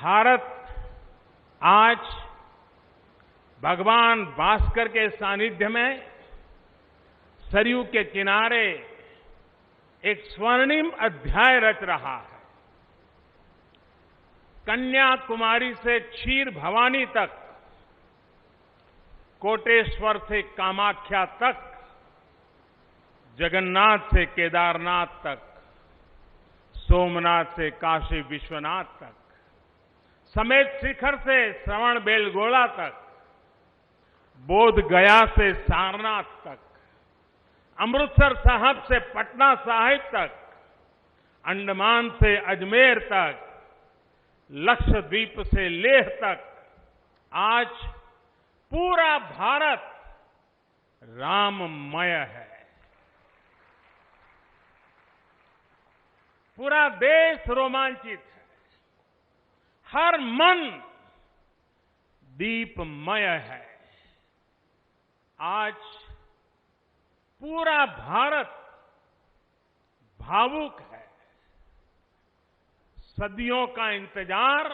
भारत आज भगवान भास्कर के सानिध्य में सरयू के किनारे एक स्वर्णिम अध्याय रच रहा है। कन्याकुमारी से क्षीर भवानी तक, कोटेश्वर से कामाख्या तक, जगन्नाथ से केदारनाथ तक, सोमनाथ से काशी विश्वनाथ तक, समेत शिखर से श्रवण बेलगोला तक, बोध गया से सारनाथ तक, अमृतसर साहब से पटना साहिब तक, अंडमान से अजमेर तक, लक्षद्वीप से लेह तक, आज पूरा भारत राममय है। पूरा देश रोमांचित है, हर मन दीपमय है। आज पूरा भारत भावुक है। सदियों का इंतजार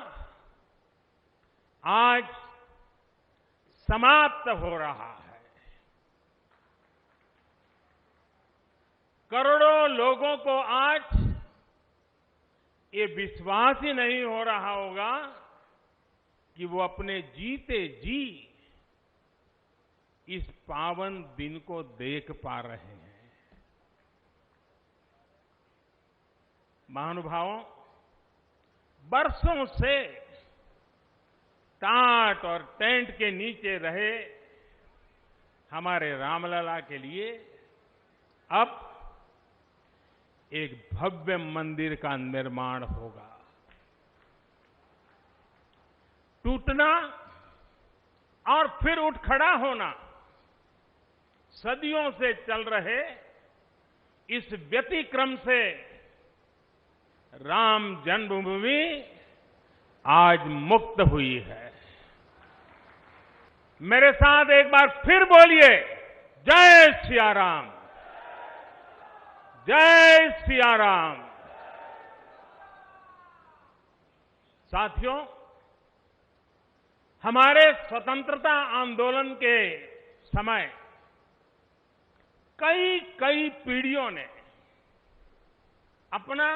आज समाप्त हो रहा है। करोड़ों लोगों को आज ये विश्वास ही नहीं हो रहा होगा कि वो अपने जीते जी इस पावन दिन को देख पा रहे हैं। महानुभावों, बरसों से टाट और टेंट के नीचे रहे हमारे रामलला के लिए अब एक भव्य मंदिर का निर्माण होगा। टूटना और फिर उठ खड़ा होना, सदियों से चल रहे इस व्यतिक्रम से राम जन्मभूमि आज मुक्त हुई है। मेरे साथ एक बार फिर बोलिए, जय सिया राम, जय सिया राम। साथियों, हमारे स्वतंत्रता आंदोलन के समय कई पीढ़ियों ने अपना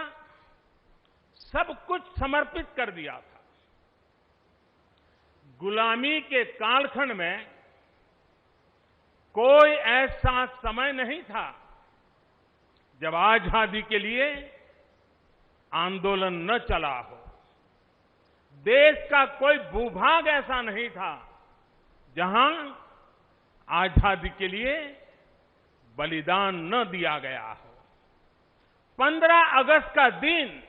सब कुछ समर्पित कर दिया था। गुलामी के कालखंड में कोई ऐसा समय नहीं था जब आजादी के लिए आंदोलन न चला हो। देश का कोई भूभाग ऐसा नहीं था जहां आजादी के लिए बलिदान न दिया गया हो। 15 अगस्त का दिन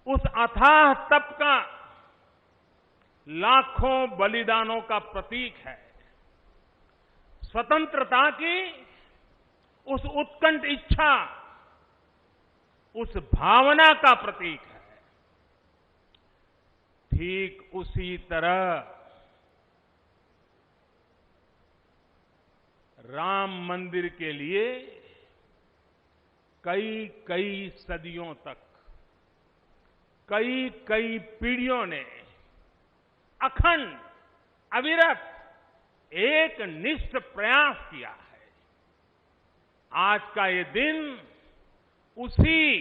उस अथाह तप का, लाखों बलिदानों का प्रतीक है। स्वतंत्रता की उस उत्कंठ इच्छा, उस भावना का प्रतीक है। ठीक उसी तरह राम मंदिर के लिए कई सदियों तक, कई पीढ़ियों ने अखंड, अविरत एक निष्ठ प्रयास किया है। आज का ये दिन उसी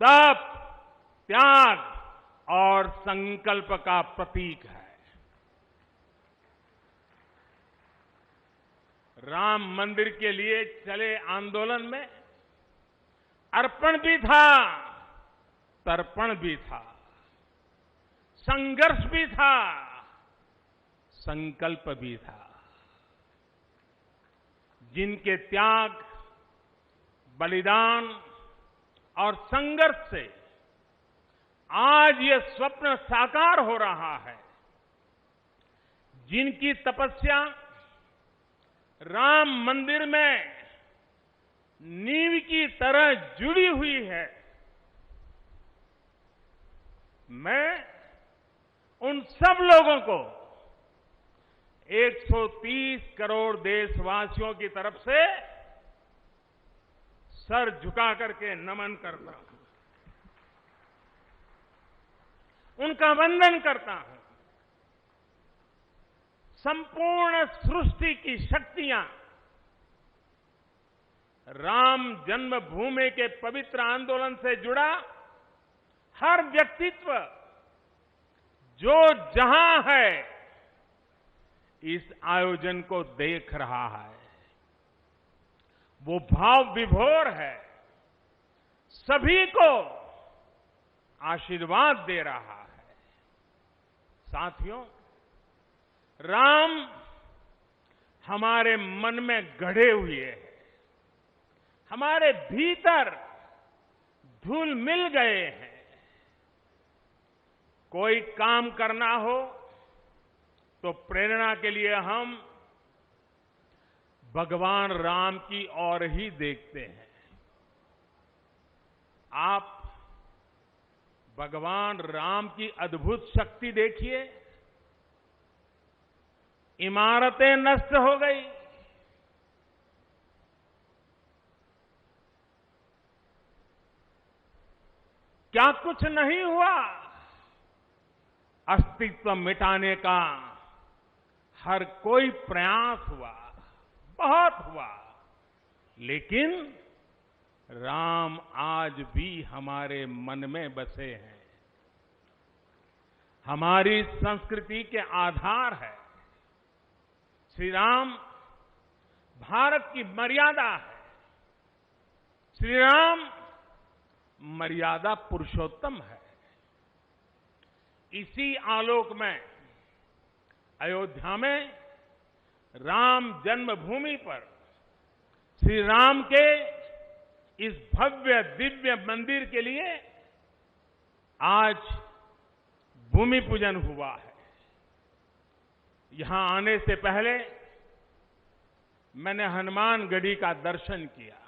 तप, त्याग और संकल्प का प्रतीक है। राम मंदिर के लिए चले आंदोलन में अर्पण भी था, तर्पण भी था, संघर्ष भी था, संकल्प भी था। जिनके त्याग, बलिदान और संघर्ष से आज ये स्वप्न साकार हो रहा है, जिनकी तपस्या राम मंदिर में नींव की तरह जुड़ी हुई है, मैं उन सब लोगों को 130 करोड़ देशवासियों की तरफ से सर झुका करके नमन करता हूं। उनका वंदन करता हूं। संपूर्ण सृष्टि की शक्तियां राम जन्मभूमि के पवित्र आंदोलन से जुड़ा हर व्यक्तित्व जो जहां है इस आयोजन को देख रहा है, वो भाव विभोर है, सभी को आशीर्वाद दे रहा है। साथियों, राम हमारे मन में गढ़े हुए हैं, हमारे भीतर घुल मिल गए हैं। कोई काम करना हो तो प्रेरणा के लिए हम भगवान राम की ओर ही देखते हैं। आप भगवान राम की अद्भुत शक्ति देखिए। इमारतें नष्ट हो गई, क्या कुछ नहीं हुआ? अस्तित्व मिटाने का हर कोई प्रयास हुआ, बहुत हुआ, लेकिन राम आज भी हमारे मन में बसे हैं, हमारी संस्कृति के आधार है। श्री राम भारत की मर्यादा है। श्री राम मर्यादा पुरुषोत्तम है। इसी आलोक में अयोध्या में राम जन्मभूमि पर श्री राम के इस भव्य दिव्य मंदिर के लिए आज भूमि पूजन हुआ है। यहां आने से पहले मैंने हनुमानगढ़ी का दर्शन किया।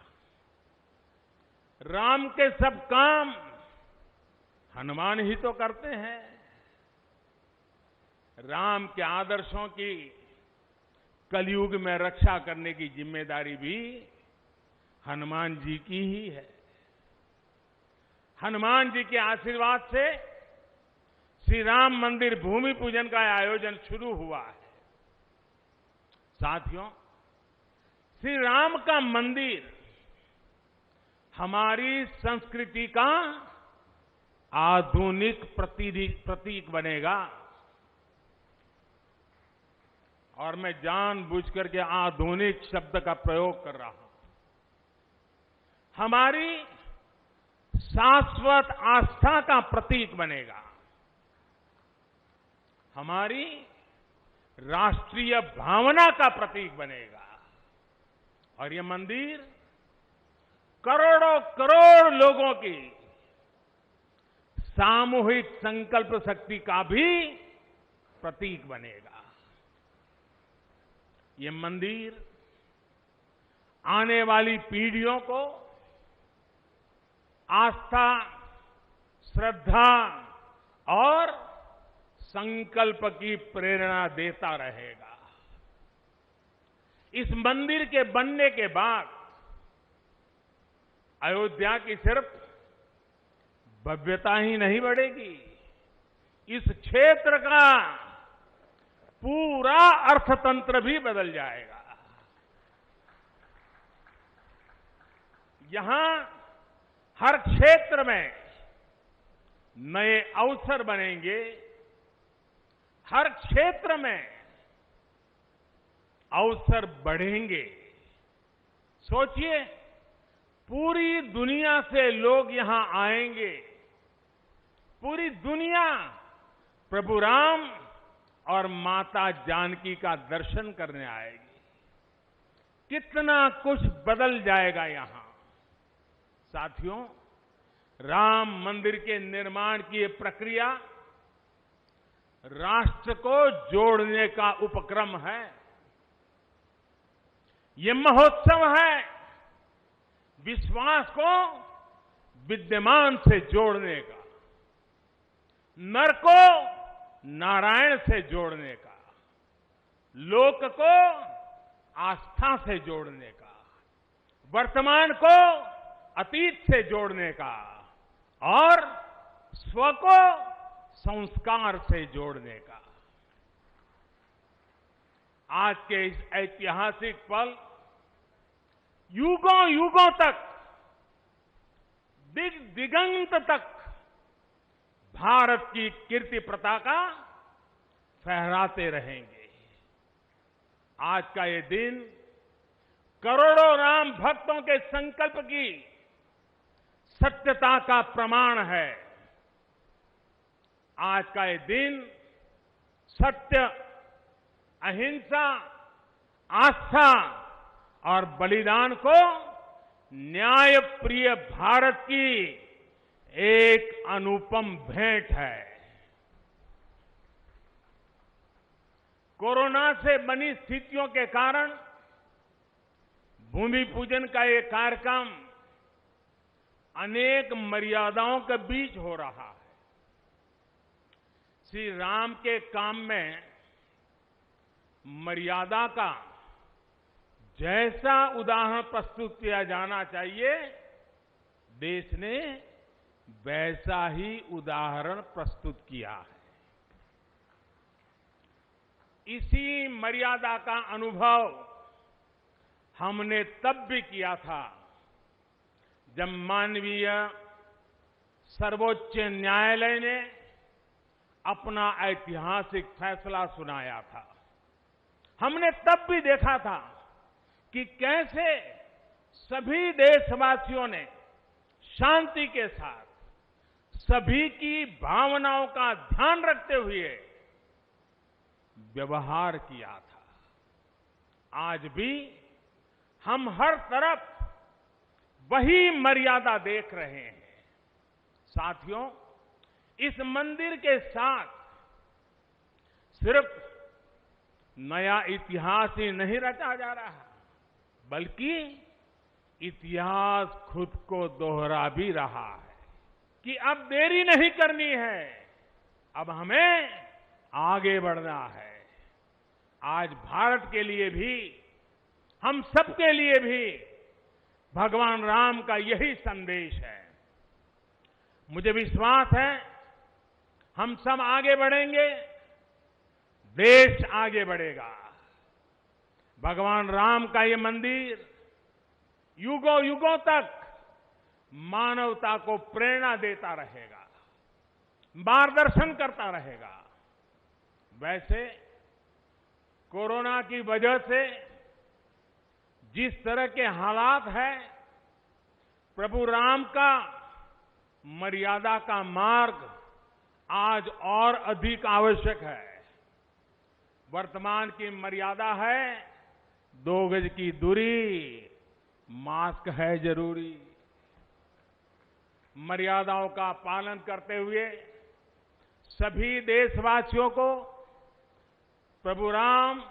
राम के सब काम हनुमान ही तो करते हैं। राम के आदर्शों की कलयुग में रक्षा करने की जिम्मेदारी भी हनुमान जी की ही है। हनुमान जी के आशीर्वाद से श्री राम मंदिर भूमि पूजन का आयोजन शुरू हुआ है। साथियों, श्री राम का मंदिर हमारी संस्कृति का आधुनिक प्रतीक बनेगा। और मैं जानबूझकर के आधुनिक शब्द का प्रयोग कर रहा हूं। हमारी शाश्वत आस्था का प्रतीक बनेगा, हमारी राष्ट्रीय भावना का प्रतीक बनेगा। और ये मंदिर करोड़ों करोड़ लोगों की सामूहिक संकल्प शक्ति का भी प्रतीक बनेगा। ये मंदिर आने वाली पीढ़ियों को आस्था, श्रद्धा और संकल्प की प्रेरणा देता रहेगा। इस मंदिर के बनने के बाद अयोध्या की सिर्फ भव्यता ही नहीं बढ़ेगी, इस क्षेत्र का पूरा अर्थतंत्र भी बदल जाएगा। यहां हर क्षेत्र में नए अवसर बनेंगे, हर क्षेत्र में अवसर बढ़ेंगे। सोचिए, पूरी दुनिया से लोग यहां आएंगे। पूरी दुनिया प्रभु राम और माता जानकी का दर्शन करने आएगी। कितना कुछ बदल जाएगा यहां। साथियों, राम मंदिर के निर्माण की ये प्रक्रिया राष्ट्र को जोड़ने का उपक्रम है। ये महोत्सव है विश्वास को विद्यमान से जोड़ने का, नर को नारायण से जोड़ने का, लोक को आस्था से जोड़ने का, वर्तमान को अतीत से जोड़ने का और स्व को संस्कार से जोड़ने का। आज के इस ऐतिहासिक पल युगों युगों तक, दिग दिगंत तक भारत की कीर्ति पताका फहराते रहेंगे। आज का ये दिन करोड़ों राम भक्तों के संकल्प की सत्यता का प्रमाण है। आज का ये दिन सत्य, अहिंसा, आस्था और बलिदान को न्याय प्रिय भारत की एक अनुपम भेंट है। कोरोना से बनी स्थितियों के कारण भूमि पूजन का ये कार्यक्रम अनेक मर्यादाओं के बीच हो रहा है। श्री राम के काम में मर्यादा का जैसा उदाहरण प्रस्तुत किया जाना चाहिए, देश ने वैसा ही उदाहरण प्रस्तुत किया है। इसी मर्यादा का अनुभव हमने तब भी किया था जब मानवीय सर्वोच्च न्यायालय ने अपना ऐतिहासिक फैसला सुनाया था। हमने तब भी देखा था कि कैसे सभी देशवासियों ने शांति के साथ सभी की भावनाओं का ध्यान रखते हुए व्यवहार किया था। आज भी हम हर तरफ वही मर्यादा देख रहे हैं। साथियों, इस मंदिर के साथ सिर्फ नया इतिहास ही नहीं रचा जा रहा, बल्कि इतिहास खुद को दोहरा भी रहा है कि अब देरी नहीं करनी है, अब हमें आगे बढ़ना है। आज भारत के लिए भी, हम सबके लिए भी भगवान राम का यही संदेश है। मुझे विश्वास है हम सब आगे बढ़ेंगे, देश आगे बढ़ेगा। भगवान राम का ये मंदिर युगों युगों तक मानवता को प्रेरणा देता रहेगा, मार्गदर्शन करता रहेगा। वैसे कोरोना की वजह से जिस तरह के हालात हैं, प्रभु राम का मर्यादा का मार्ग आज और अधिक आवश्यक है। वर्तमान की मर्यादा है 2 गज की दूरी, मास्क है जरूरी। मर्यादाओं का पालन करते हुए सभी देशवासियों को प्रभु राम,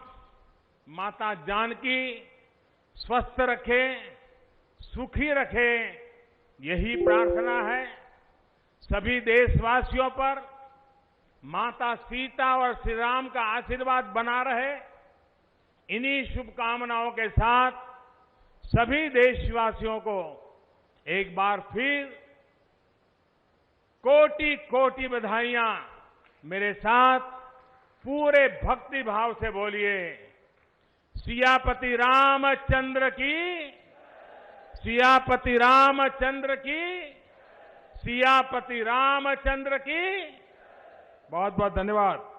माता जानकी स्वस्थ रखें, सुखी रखें, यही प्रार्थना है। सभी देशवासियों पर माता सीता और श्री राम का आशीर्वाद बना रहे। इन्हीं शुभकामनाओं के साथ सभी देशवासियों को एक बार फिर कोटि कोटि बधाइयां। मेरे साथ पूरे भक्ति भाव से बोलिए, सियापति रामचंद्र की, सियापति रामचंद्र की, सियापति रामचंद्र की। बहुत बहुत धन्यवाद।